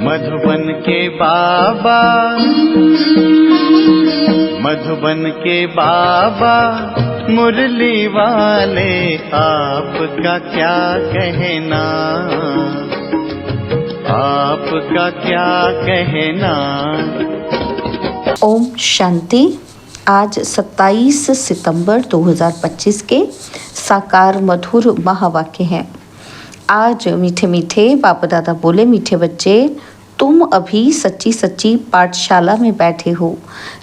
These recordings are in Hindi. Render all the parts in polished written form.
मधुबन के बाबा, मधुबन के बाबा मुरली वाले, आपका क्या कहना, आपका क्या कहना। ओम शांति। आज 27 सितंबर 2025 के साकार मधुर महावाक्य हैं। आज मीठे मीठे बाबा दादा बोले, मीठे बच्चे तुम अभी सच्ची सच्ची पाठशाला में बैठे हो।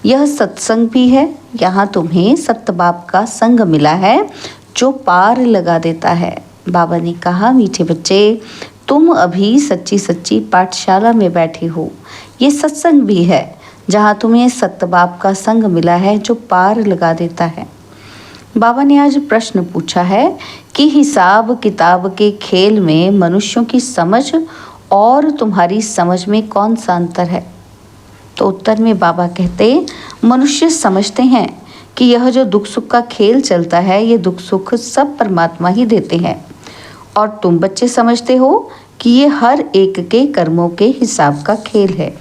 यह सत्संग भी है। यहाँ तुम्हें सत्य बाप का संग मिला है जो पार लगा देता है। बाबा ने कहा, मीठे बच्चे तुम अभी सच्ची सच्ची पाठशाला में बैठे हो। ये सत्संग भी है जहाँ तुम्हें सत्य बाप का संग मिला है जो पार लगा देता है। बाबा ने आज प्रश्न पूछा है कि हिसाब किताब के खेल में मनुष्यों की समझ और तुम्हारी समझ में कौन सा अंतर है। तो उत्तर में बाबा कहते, मनुष्य समझते हैं कि यह जो दुख सुख का खेल चलता है, ये दुख सुख सब परमात्मा ही देते हैं, और तुम बच्चे समझते हो कि ये हर एक के कर्मों के हिसाब का खेल है।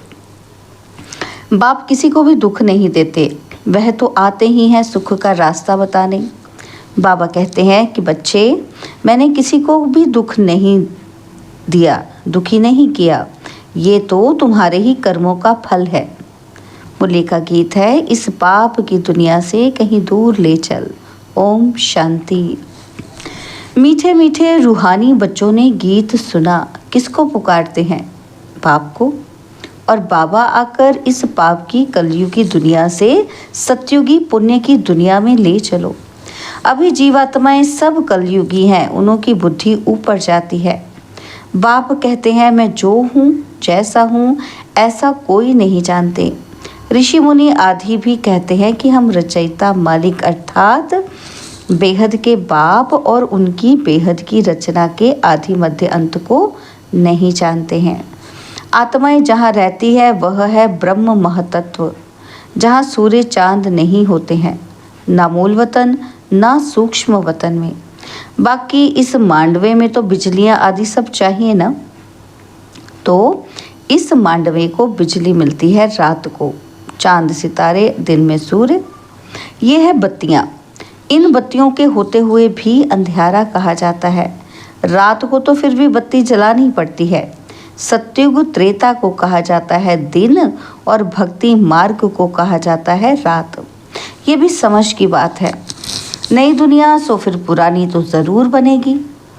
बाप किसी को भी दुख नहीं देते, वह तो आते ही हैं सुख का रास्ता बताने। बाबा कहते हैं कि बच्चे, मैंने किसी को भी दुख नहीं दिया, दुखी नहीं किया, ये तो तुम्हारे ही कर्मों का फल है। मुरली का गीत है, इस पाप की दुनिया से कहीं दूर ले चल। ओम शांति। मीठे मीठे रूहानी बच्चों ने गीत सुना। किसको पुकारते हैं? बाप को। और बाबा आकर इस पाप की कलयुगी दुनिया से सतयुगी पुण्य की दुनिया में ले चलो। अभी जीवात्माएं सब कलयुगी हैं, उन्हों की बुद्धि ऊपर जाती है। बाप कहते हैं, मैं जो हूँ, जैसा हूँ, ऐसा कोई नहीं जानते। ऋषि मुनि आदि भी कहते हैं कि हम रचयिता मालिक अर्थात बेहद के बाप और उनकी बेहद की रचना के आदि मध्य अंत को नहीं जानते हैं। आत्माएं जहाँ रहती है वह है ब्रह्म महतत्व, जहाँ सूर्य चांद नहीं होते हैं, ना मूल वतन ना सूक्ष्म वतन में। बाकी इस मांडवे में तो बिजलियाँ आदि सब चाहिए ना, तो इस मांडवे को बिजली मिलती है रात को, चांद सितारे दिन में सूर्य। ये है बत्तियाँ। इन बत्तियों के होते हुए भी अंधियारा कहा जाता है। रात को तो फिर भी बत्ती जलानी पड़ती है। सत्युग त्रेता को कहा जाता है दिन, और भक्ति मार्ग को कहा जाता है रात। ये भी समझ की बात है। नई दुनिया सो फिर पुरानी तो ज़रूर बनेगी,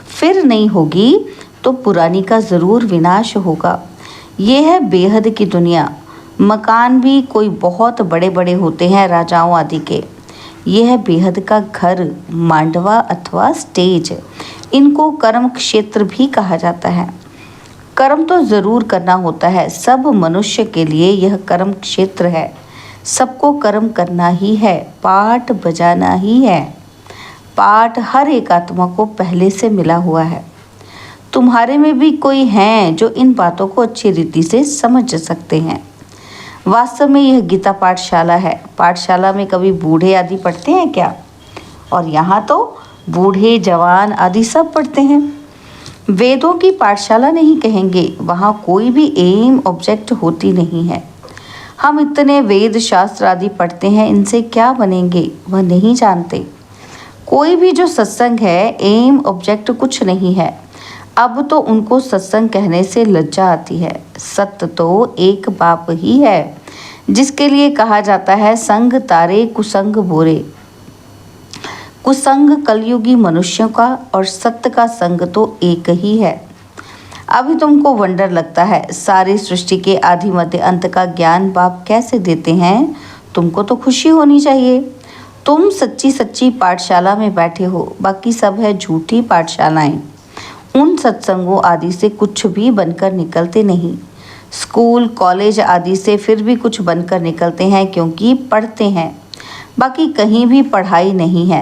फिर नहीं होगी तो पुरानी का ज़रूर विनाश होगा। ये है बेहद की दुनिया। मकान भी कोई बहुत बड़े बड़े होते हैं राजाओं आदि के। ये है बेहद का घर, मांडवा अथवा स्टेज। इनको कर्म क्षेत्र भी कहा जाता है। कर्म तो ज़रूर करना होता है। सब मनुष्य के लिए यह कर्म क्षेत्र है। सबको कर्म करना ही है, पाठ बजाना ही है। पाठ हर एक आत्मा को पहले से मिला हुआ है। तुम्हारे में भी कोई हैं जो इन बातों को अच्छी रीति से समझ सकते हैं। वास्तव में यह गीता पाठशाला है। पाठशाला में कभी बूढ़े आदि पढ़ते हैं क्या? और यहाँ तो बूढ़े जवान आदि सब पढ़ते हैं। वेदों की पाठशाला नहीं कहेंगे, वहाँ कोई भी एम ऑब्जेक्ट होती नहीं है। हम इतने वेद शास्त्र आदि पढ़ते हैं, इनसे क्या बनेंगे वह नहीं जानते। कोई भी जो सत्संग है, एम ऑब्जेक्ट कुछ नहीं है। अब तो उनको सत्संग कहने से लज्जा आती है। सत्य तो एक बाप ही है, जिसके लिए कहा जाता है संग तारे कुसंग बोरे। कुसंग कलयुगी मनुष्यों का और सत्य का संग तो एक ही है। अभी तुमको वंडर लगता है, सारी सृष्टि के आदि मध्य अंत का ज्ञान बाप कैसे देते हैं। तुमको तो खुशी होनी चाहिए। तुम सच्ची सच्ची पाठशाला में बैठे हो, बाकी सब है झूठी पाठशालाएं। उन सत्संगों आदि से कुछ भी बनकर निकलते नहीं। स्कूल कॉलेज आदि से फिर भी कुछ बनकर निकलते हैं, क्योंकि पढ़ते हैं। बाकी कहीं भी पढ़ाई नहीं है।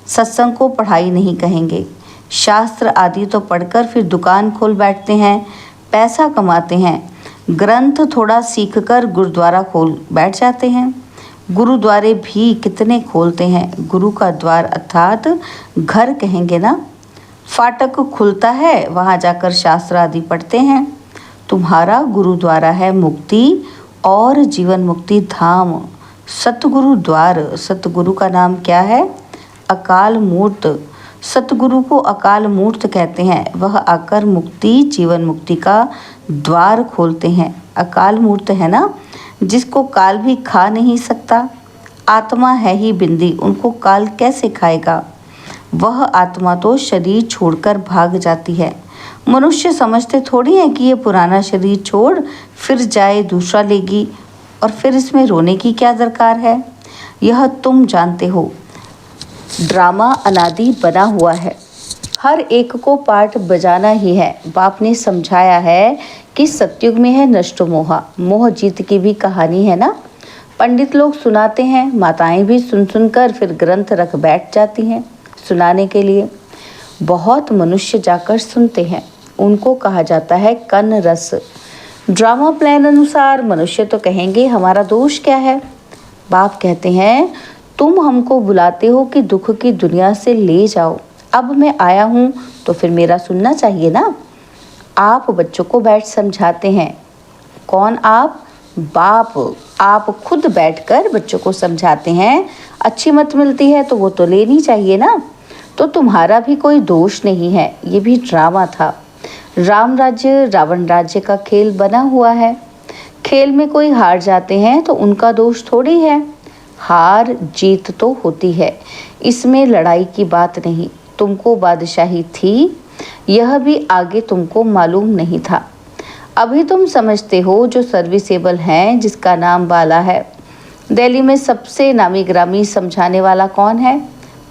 सत्संग को पढ़ाई नहीं कहेंगे। शास्त्र आदि तो पढ़कर फिर दुकान खोल बैठते हैं, पैसा कमाते हैं। ग्रंथ थोड़ा सीखकर गुरुद्वारा खोल बैठ जाते हैं। गुरुद्वारे भी कितने खोलते हैं। गुरु का द्वार अर्थात घर कहेंगे ना। फाटक खुलता है, वहाँ जाकर शास्त्र आदि पढ़ते हैं। तुम्हारा गुरुद्वारा है मुक्ति और जीवन मुक्ति धाम, सतगुरु द्वार। सतगुरु का नाम क्या है? अकाल मूर्त। सतगुरु को अकाल मूर्त कहते हैं। वह आकर मुक्ति जीवन मुक्ति का द्वार खोलते हैं। अकाल मूर्त है ना, जिसको काल भी खा नहीं सकता। आत्मा है ही बिंदी, उनको काल कैसे खाएगा? वह आत्मा तो शरीर छोड़कर भाग जाती है। मनुष्य समझते थोड़ी है कि ये पुराना शरीर छोड़ फिर जाए दूसरा लेगी, और फिर इसमें रोने की क्या दरकार है? यह तुम जानते हो, ड्रामा अनादि बना हुआ है, हर एक को पार्ट बजाना ही है। बाप ने समझाया है कि सतयुग में है नष्ट मोहा, मोह जीत की भी कहानी है ना। पंडित लोग सुनाते हैं, माताएं भी सुन सुनकर फिर ग्रंथ रख बैठ जाती हैं सुनाने के लिए। बहुत मनुष्य जाकर सुनते हैं, उनको कहा जाता है कन रस। ड्रामा प्लान अनुसार मनुष्य तो कहेंगे हमारा दोष क्या है? बाप कहते हैं तुम हमको बुलाते हो कि दुख की दुनिया से ले जाओ, अब मैं आया हूँ तो फिर मेरा सुनना चाहिए ना। आप बच्चों को बैठ समझाते हैं। कौन आप? बाप। आप खुद बैठकर बच्चों को समझाते हैं। अच्छी मत मिलती है तो वो तो लेनी चाहिए ना। तो तुम्हारा भी कोई दोष नहीं है, ये भी ड्रामा था। राम राज्य रावण राज्य का खेल बना हुआ है। खेल में कोई हार जाते हैं तो उनका दोष थोड़ी है। हार जीत तो होती है, इसमें लड़ाई की बात नहीं। तुमको बादशाही थी, यह भी आगे तुमको मालूम नहीं था। अभी तुम समझते हो जो सर्विसेबल हैं, जिसका नाम बाला है। दिल्ली में सबसे नामी ग्रामी समझाने वाला कौन है?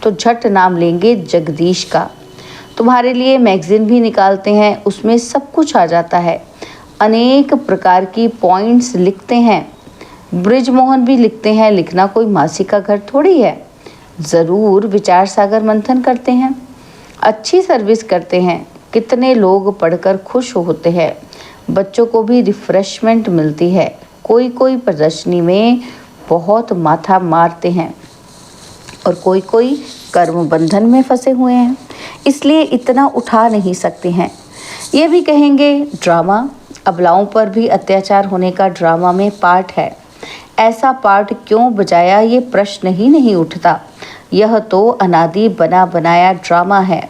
तो झट नाम लेंगे जगदीश का। तुम्हारे लिए मैगजीन भी निकालते हैं, उसमें सब कुछ आ जाता है। अनेक प्रकार की पॉइंट्स लिखते हैं। ब्रिजमोहन भी लिखते हैं। लिखना कोई मासी का घर थोड़ी है। ज़रूर विचार सागर मंथन करते हैं, अच्छी सर्विस करते हैं। कितने लोग पढ़कर खुश होते हैं, बच्चों को भी रिफ्रेशमेंट मिलती है। कोई कोई प्रदर्शनी में बहुत माथा मारते हैं और कोई कोई कर्म बंधन में फंसे हुए हैं, इसलिए इतना उठा नहीं सकते हैं। ये भी कहेंगे ड्रामा, अबलाओं पर भी अत्याचार होने का ड्रामा में पार्ट है। ऐसा पार्ट क्यों बजाया, ये प्रश्न ही नहीं उठता। यह तो अनादि बना बनाया ड्रामा है,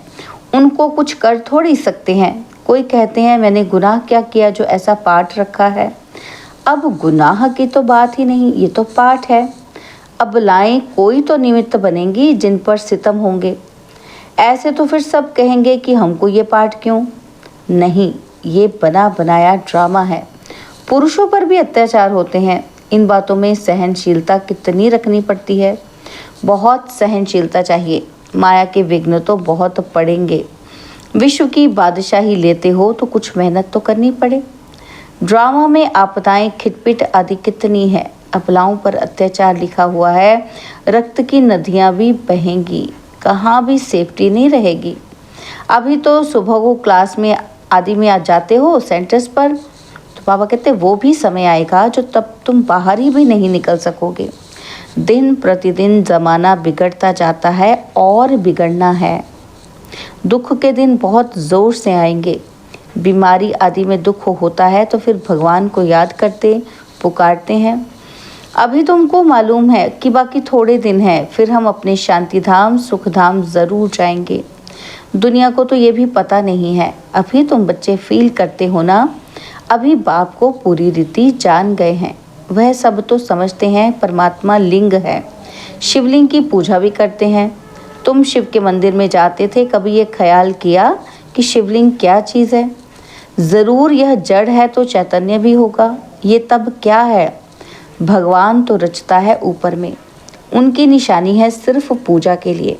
उनको कुछ कर थोड़ी सकते हैं। कोई कहते हैं मैंने गुनाह क्या किया जो ऐसा पार्ट रखा है। अब गुनाह की तो बात ही नहीं, ये तो पार्ट है। अब लाएं कोई तो निमित्त बनेंगी जिन पर सितम होंगे। ऐसे तो फिर सब कहेंगे कि हमको ये पार्ट क्यों। नहीं, ये बना बनाया ड्रामा है। पुरुषों पर भी अत्याचार होते हैं। इन बातों में सहनशीलता कितनी रखनी पड़ती है। बहुत सहनशीलता चाहिए। माया के विघ्न तो बहुत पड़ेंगे। विश्व की बादशाही लेते हो तो कुछ मेहनत तो करनी पड़े। ड्रामा में आपदाएं खिटपिट आदि कितनी है। अबलाओं पर अत्याचार लिखा हुआ है। रक्त की नदियां भी बहेंगी, कहाँ भी सेफ्टी नहीं रहेगी। अभी तो सुबह को क्लास में आदि में आ जाते हो सेंटर्स पर, तो बाबा कहते वो भी समय आएगा जो तब तुम बाहर ही भी नहीं निकल सकोगे। दिन प्रतिदिन ज़माना बिगड़ता जाता है और बिगड़ना है। दुख के दिन बहुत ज़ोर से आएंगे। बीमारी आदि में दुख होता है तो फिर भगवान को याद करते पुकारते हैं। अभी तुमको मालूम है कि बाकी थोड़े दिन हैं, फिर हम अपने शांति धाम सुख धाम ज़रूर जाएंगे। दुनिया को तो ये भी पता नहीं है। अभी तुम बच्चे फील करते हो ना, अभी बाप को पूरी रीति जान गए हैं। वह सब तो समझते हैं परमात्मा लिंग है। शिवलिंग की पूजा भी करते हैं। तुम शिव के मंदिर में जाते थे, कभी ये ख्याल किया कि शिवलिंग क्या चीज़ है? ज़रूर यह जड़ है तो चैतन्य भी होगा। ये तब क्या है? भगवान तो रचता है ऊपर में, उनकी निशानी है सिर्फ पूजा के लिए।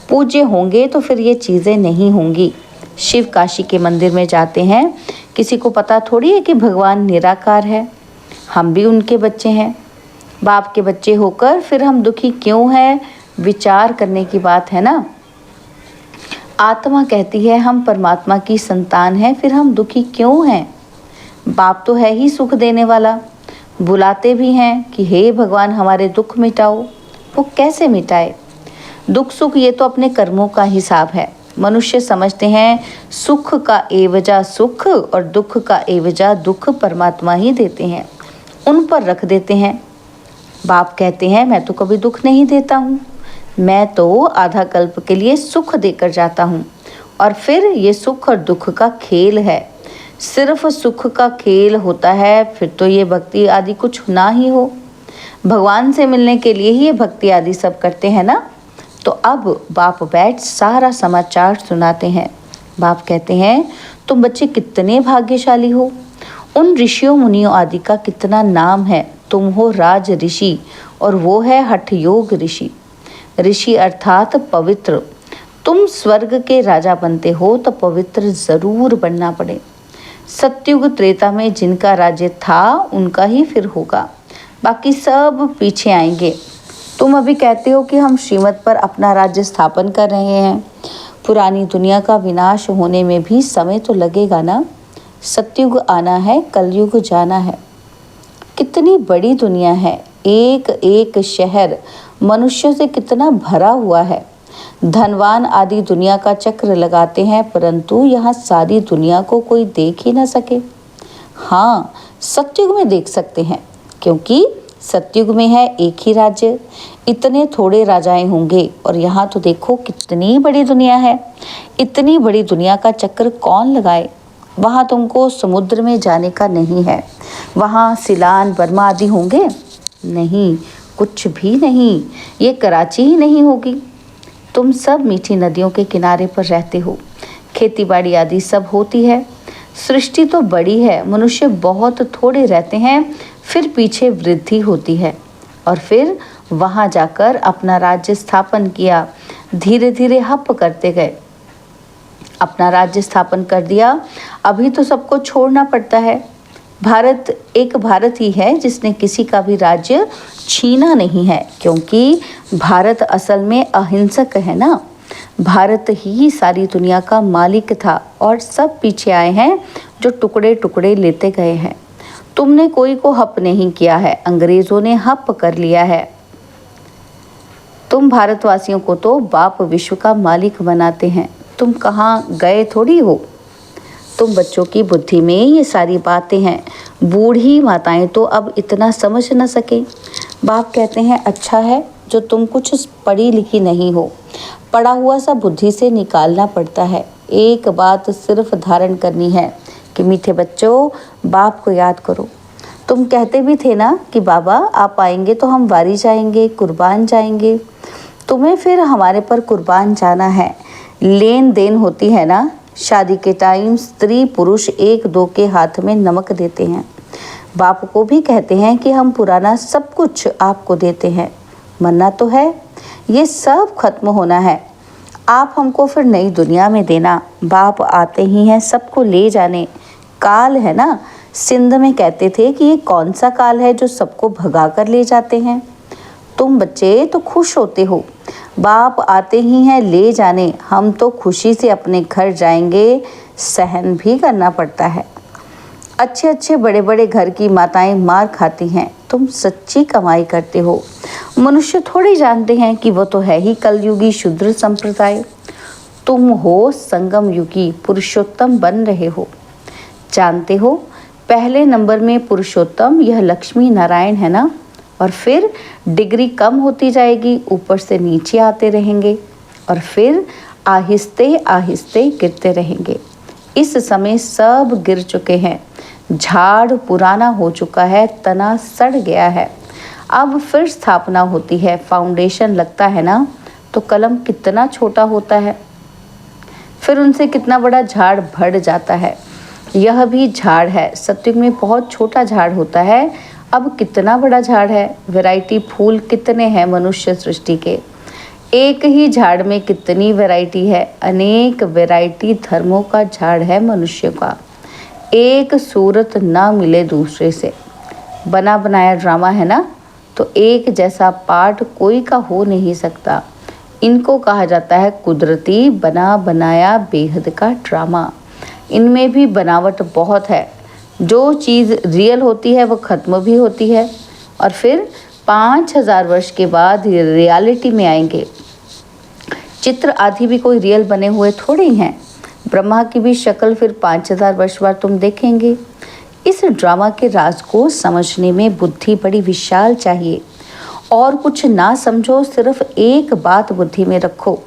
पूज्य होंगे तो फिर ये चीज़ें नहीं होंगी। शिव काशी के मंदिर में जाते हैं, किसी को पता थोड़ी है कि भगवान निराकार है। हम भी उनके बच्चे हैं, बाप के बच्चे होकर फिर हम दुखी क्यों हैं, विचार करने की बात है ना। आत्मा कहती है हम परमात्मा की संतान हैं, फिर हम दुखी क्यों हैं? बाप तो है ही सुख देने वाला। बुलाते भी हैं कि हे भगवान हमारे दुख मिटाओ। वो कैसे मिटाए? दुख सुख ये तो अपने कर्मों का हिसाब है। मनुष्य समझते हैं सुख का एवजा सुख और दुख का एवजा दुख परमात्मा ही देते हैं, उन पर रख देते हैं। बाप कहते हैं मैं तो कभी दुख नहीं देता हूँ, मैं तो आधा कल्प के लिए सुख देकर जाता हूँ, और फिर ये सुख और दुख का खेल है। सिर्फ सुख का खेल होता है, फिर तो ये भक्ति आदि कुछ ना ही हो। भगवान से मिलने के लिए ही ये भक्ति आदि सब करते हैं ना। तो अब बाप बैठ सारा समाचार सुनाते हैं। बाप कहते हैं तुम बच्चे कितने भाग्यशाली हो, उन ऋषियों मुनियों आदि का कितना नाम है। तुम हो राज ऋषि और वो है हठ योग ऋषि। ऋषि अर्थात पवित्र। तुम स्वर्ग के राजा बनते हो तो पवित्र जरूर बनना पड़े। सतयुग त्रेता में जिनका राज्य था उनका ही फिर होगा, बाकी सब पीछे आएंगे। तुम अभी कहते हो कि हम श्रीमत पर अपना राज्य स्थापन कर रहे हैं। पुरानी दुनिया का विनाश होने में भी समय तो लगेगा ना। सतयुग आना है, कलयुग जाना है। कितनी बड़ी दुनिया है, एक एक शहर मनुष्यों से कितना भरा हुआ है। धनवान आदि दुनिया का चक्र लगाते हैं, परंतु यहाँ सारी दुनिया को कोई देख ही ना सके। हाँ, सतयुग में देख सकते हैं, क्योंकि सतयुग में है एक ही राज्य, इतने थोड़े राजाएं होंगे। और यहाँ तो देखो कितनी बड़ी दुनिया है। इतनी बड़ी दुनिया का चक्कर कौन लगाए। वहाँ तुमको समुद्र में जाने का नहीं है। वहाँ सिलान बर्मा आदि होंगे? नहीं, कुछ भी नहीं। ये कराची ही नहीं होगी। तुम सब मीठी नदियों के किनारे पर रहते हो, खेती बाड़ी आदि सब होती है। सृष्टि तो बड़ी है, मनुष्य बहुत थोड़े रहते हैं, फिर पीछे वृद्धि होती है। और फिर वहाँ जाकर अपना राज्य स्थापन किया, धीरे धीरे हप करते गए। अपना राज्य स्थापन कर दिया, अभी तो सबको छोड़ना पड़ता है। भारत एक भारत ही है जिसने किसी का भी राज्य छीना नहीं है, क्योंकि भारत असल में अहिंसक है ना। भारत ही सारी दुनिया का मालिक था और सब पीछे आए हैं जो टुकड़े टुकड़े लेते गए हैं। तुमने कोई को हप नहीं किया है, अंग्रेजों ने हप कर लिया है। तुम भारतवासियों को तो बाप विश्व का मालिक बनाते हैं, तुम कहाँ गए थोड़ी हो। तुम बच्चों की बुद्धि में ये सारी बातें हैं, बूढ़ी माताएं तो अब इतना समझ न सके। बाप कहते हैं अच्छा है जो तुम कुछ पढ़ी लिखी नहीं हो, पढ़ा हुआ सा बुद्धि से निकालना पड़ता है। एक बात सिर्फ धारण करनी है कि मीठे बच्चों, बाप को याद करो। तुम कहते भी थे ना कि बाबा आप आएंगे तो हम वारी जाएंगे, कुर्बान जाएंगे। तुम्हें फिर हमारे पर कुर्बान जाना है। लेन देन होती है ना, शादी के टाइम स्त्री पुरुष एक दो के हाथ में नमक देते हैं। बाप को भी कहते हैं कि हम पुराना सब कुछ आपको देते हैं। मरना तो है, ये सब खत्म होना है। आप हमको फिर नई दुनिया में देना। बाप आते ही हैं सबको ले जाने। काल है ना, सिंध में कहते थे कि ये कौन सा काल है जो सबको भगा कर ले जाते हैं। तुम बच्चे तो खुश होते हो, बाप आते ही हैं ले जाने। हम तो खुशी से अपने घर जाएंगे, सहन भी करना पड़ता है। अच्छे अच्छे बड़े बड़े घर की माताएं मार खाती हैं, तुम सच्ची कमाई करते हो। मनुष्य थोड़े जानते हैं कि वो तो है ही कलयुगी शूद्र संप्रदाय। तुम हो संगम युगी, पुरुषोत्तम बन रहे हो। जानते हो पहले नंबर में पुरुषोत्तम यह लक्ष्मी नारायण है ना, और फिर डिग्री कम होती जाएगी, ऊपर से नीचे आते रहेंगे और फिर आहिस्ते आहिस्ते गिरते रहेंगे। इस समय सब गिर चुके हैं, झाड़ पुराना हो चुका है, तना सड़ गया है। अब फिर स्थापना होती है, फाउंडेशन लगता है ना, तो कलम कितना छोटा होता है, फिर उनसे कितना बड़ा झाड़ बढ़ जाता है। यह भी झाड़ है, सतयुग में बहुत छोटा झाड़ होता है, अब कितना बड़ा झाड़ है। वैरायटी फूल कितने हैं मनुष्य सृष्टि के, एक ही झाड़ में कितनी वैरायटी है। अनेक वैरायटी धर्मों का झाड़ है मनुष्य का, एक सूरत ना मिले दूसरे से। बना बनाया ड्रामा है ना, तो एक जैसा पार्ट कोई का हो नहीं सकता। इनको कहा जाता है कुदरती बना बनाया बेहद का ड्रामा। इनमें भी बनावट बहुत है। जो चीज़ रियल होती है वो ख़त्म भी होती है, और फिर 5000 वर्ष के बाद ये रियलिटी में आएंगे। चित्र आदि भी कोई रियल बने हुए थोड़े ही हैं। ब्रह्मा की भी शक्ल फिर 5000 वर्ष बाद तुम देखेंगे। इस ड्रामा के राज को समझने में बुद्धि बड़ी विशाल चाहिए। और कुछ ना समझो, सिर्फ एक बात बुद्धि में रखो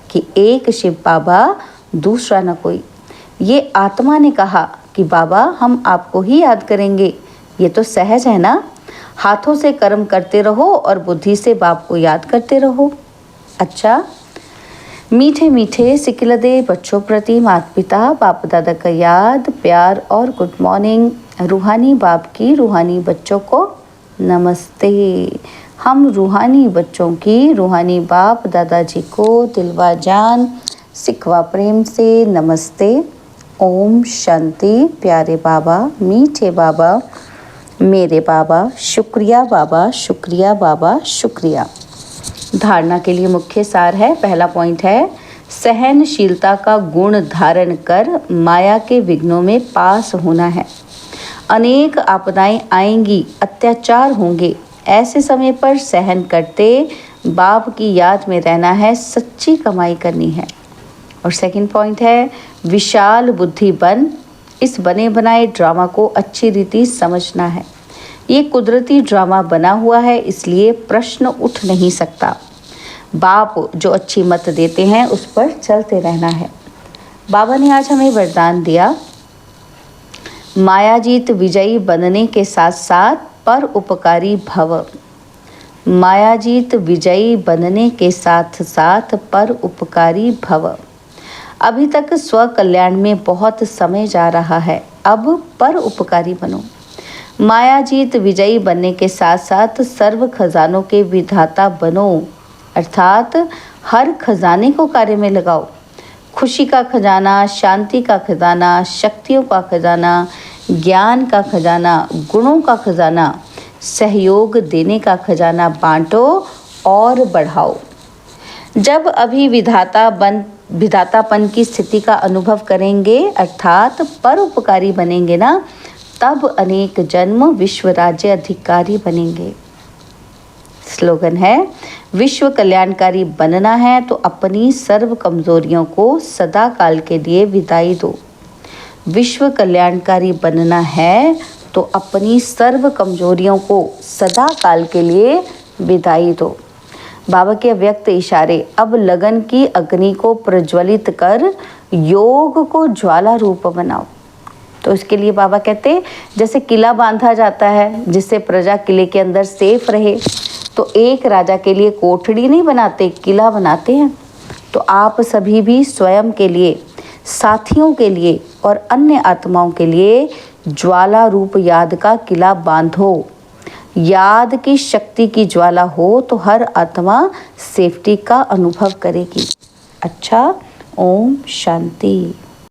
कि एक शिव बाबा, दूसरा न कोई। ये आत्मा ने कहा कि बाबा हम आपको ही याद करेंगे, ये तो सहज है ना। हाथों से कर्म करते रहो और बुद्धि से बाप को याद करते रहो। अच्छा, मीठे मीठे सिकिलदे बच्चों प्रति माता पिता बाप दादा का याद, प्यार और गुड मॉर्निंग। रूहानी बाप की रूहानी बच्चों को नमस्ते। हम रूहानी बच्चों की रूहानी बाप दादाजी को दिलवा जान सिखवा प्रेम से नमस्ते। ओम शांति। प्यारे बाबा, मीठे बाबा, मेरे बाबा, शुक्रिया बाबा, शुक्रिया बाबा, शुक्रिया। धारणा के लिए मुख्य सार है। पहला पॉइंट है, सहनशीलता का गुण धारण कर माया के विघ्नों में पास होना है। अनेक आपदाएं आएंगी, अत्याचार होंगे, ऐसे समय पर सहन करते बाप की याद में रहना है, सच्ची कमाई करनी है। और सेकंड पॉइंट है, विशाल बुद्धि बन इस बने बनाए ड्रामा को अच्छी रीति समझना है। ये कुदरती ड्रामा बना हुआ है, इसलिए प्रश्न उठ नहीं सकता। बाप जो अच्छी मत देते हैं उस पर चलते रहना है। बाबा ने आज हमें वरदान दिया, मायाजीत विजयी बनने के साथ साथ पर उपकारी भव। मायाजीत विजयी बनने के साथ साथ पर उपकारी भव। अभी तक स्व कल्याण में बहुत समय जा रहा है, अब पर उपकारी बनो। मायाजीत विजयी बनने के साथ साथ सर्व खजानों के विधाता बनो, अर्थात हर खजाने को कार्य में लगाओ। खुशी का खजाना, शांति का खजाना, शक्तियों का खजाना, ज्ञान का खजाना, गुणों का खजाना, सहयोग देने का खजाना बांटो और बढ़ाओ। जब अभी विधातापन की स्थिति का अनुभव करेंगे, अर्थात परोपकारी बनेंगे ना, तब अनेक जन्म विश्व राज्य अधिकारी बनेंगे। स्लोगन है, विश्व कल्याणकारी बनना है तो अपनी सर्व कमजोरियों को सदा काल के लिए विदाई दो। विश्व कल्याणकारी बनना है तो अपनी सर्व कमजोरियों को सदा काल के लिए विदाई दो। बाबा के व्यक्त इशारे, अब लगन की अग्नि को प्रज्वलित कर योग को ज्वाला रूप बनाओ। तो इसके लिए बाबा कहते, जैसे किला बांधा जाता है जिससे प्रजा किले के अंदर सेफ रहे, तो एक राजा के लिए कोठड़ी नहीं बनाते, किला बनाते हैं। तो आप सभी भी स्वयं के लिए, साथियों के लिए और अन्य आत्माओं के लिए ज्वाला रूप याद का किला बांधो। याद की शक्ति की ज्वाला हो तो हर आत्मा सेफ्टी का अनुभव करेगी। अच्छा, ओम शांति।